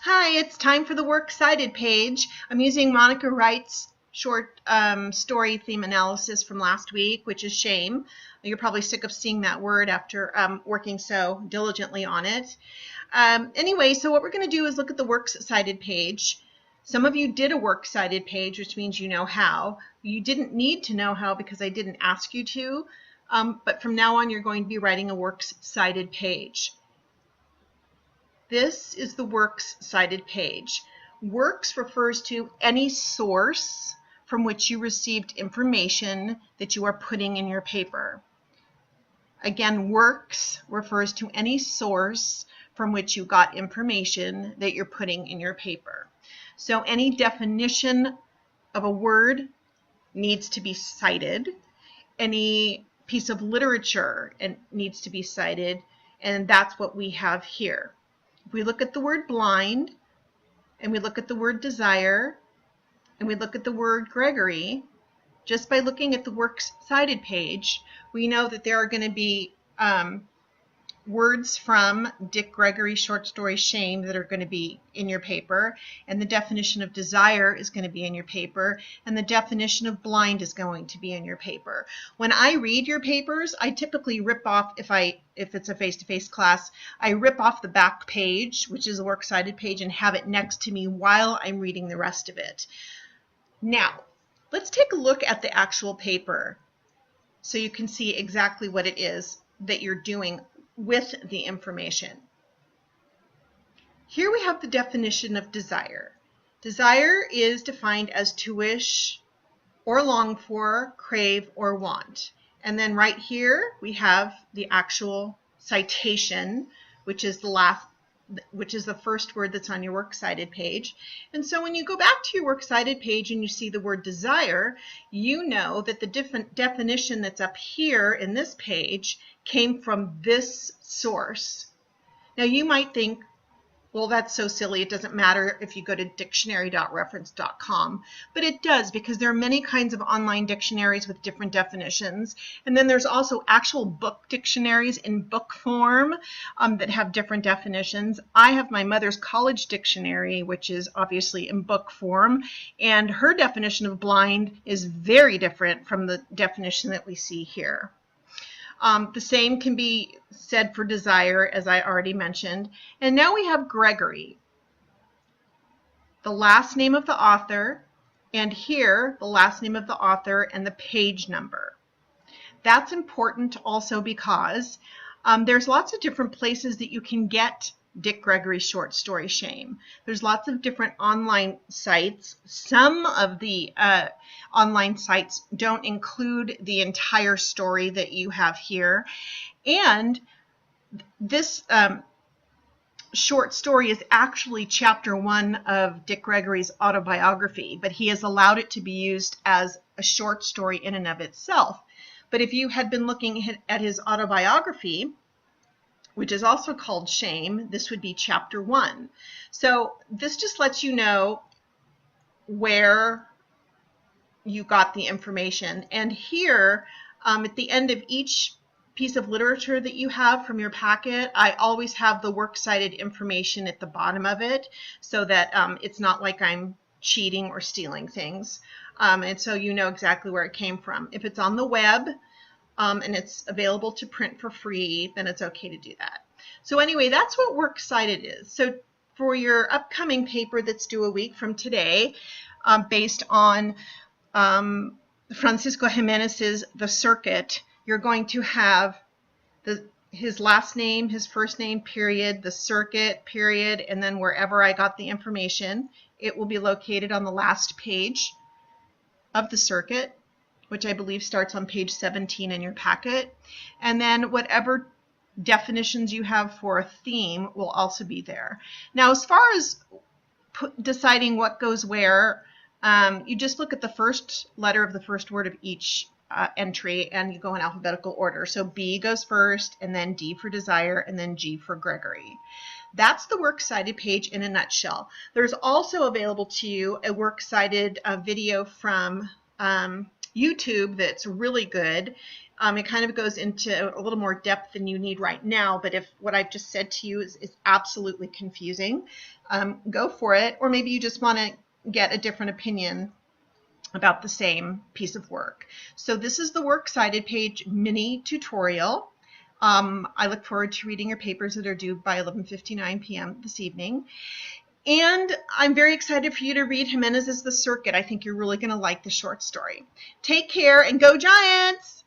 Hi, it's time for the Works Cited page. I'm using Monica Wright's short story theme analysis from last week, which is shame. You're probably sick of seeing that word after working so diligently on it. Anyway, so what we're going to do is look at the Works Cited page. Some of you did a Works Cited page, which means you know how. You didn't need to know how because I didn't ask you to, but from now on you're going to be writing a Works Cited page. This is the Works Cited page. Works refers to any source from which you received information that you are putting in your paper. Again, works refers to any source from which you got information that you're putting in your paper. So any definition of a word needs to be cited. Any piece of literature needs to be cited, and that's what we have here. If we look at the word blind, and we look at the word desire, and we look at the word Gregory, just by looking at the Works Cited page, we know that there are going to be words from Dick Gregory's short story Shame that are going to be in your paper, and the definition of desire is going to be in your paper, and the definition of blind is going to be in your paper. When I read your papers, I typically rip off, if it's a face-to-face class, I rip off the back page, which is a Works Cited page, and have it next to me while I'm reading the rest of it. Now, let's take a look at the actual paper so you can see exactly what it is that you're doing with the information. Here we have the definition of desire. Desire is defined as to wish or long for, crave, or want. And then right here we have the actual citation, which is the first word that's on your Works Cited page. And so when you go back to your Works Cited page and you see the word desire, you know that the different definition that's up here in this page came from this source. Now you might think, well, that's so silly. It doesn't matter if you go to dictionary.reference.com, but it does, because there are many kinds of online dictionaries with different definitions. And then there's also actual book dictionaries in book form that have different definitions. I have my mother's college dictionary, which is obviously in book form, and her definition of blind is very different from the definition that we see here. The same can be said for desire, as I already mentioned. And now we have Gregory, the last name of the author, and here the last name of the author and the page number. That's important also because there's lots of different places that you can get Dick Gregory's short story Shame. There's lots of different online sites. Some of the online sites don't include the entire story that you have here. And this short story is actually chapter 1 of Dick Gregory's autobiography, but he has allowed it to be used as a short story in and of itself. But if you had been looking at his autobiography, which is also called Shame, this would be chapter 1. So this just lets you know where you got the information. And here, at the end of each piece of literature that you have from your packet, I always have the Works Cited information at the bottom of it, so that it's not like I'm cheating or stealing things. And so you know exactly where it came from. If it's on the web, and it's available to print for free, then it's okay to do that. So anyway, that's what Works Cited is. So for your upcoming paper that's due a week from today, based on Francisco Jimenez's The Circuit, you're going to have his last name, his first name, period, the circuit, period, and then wherever I got the information. It will be located on the last page of the circuit, which I believe starts on page 17 in your packet. And then whatever definitions you have for a theme will also be there. Now, as far as deciding what goes where, you just look at the first letter of the first word of each entry, and you go in alphabetical order. So B goes first, and then D for desire, and then G for Gregory. That's the Works Cited page in a nutshell. There's also available to you a Works Cited video from YouTube that's really good. It kind of goes into a little more depth than you need right now, but if what I've just said to you is absolutely confusing, go for it. Or maybe you just want to get a different opinion about the same piece of work. So this is the Works Cited page mini tutorial. I look forward to reading your papers that are due by 11:59 p.m. this evening. And I'm very excited for you to read Jimenez's The Circuit. I think you're really going to like the short story. Take care and go Giants!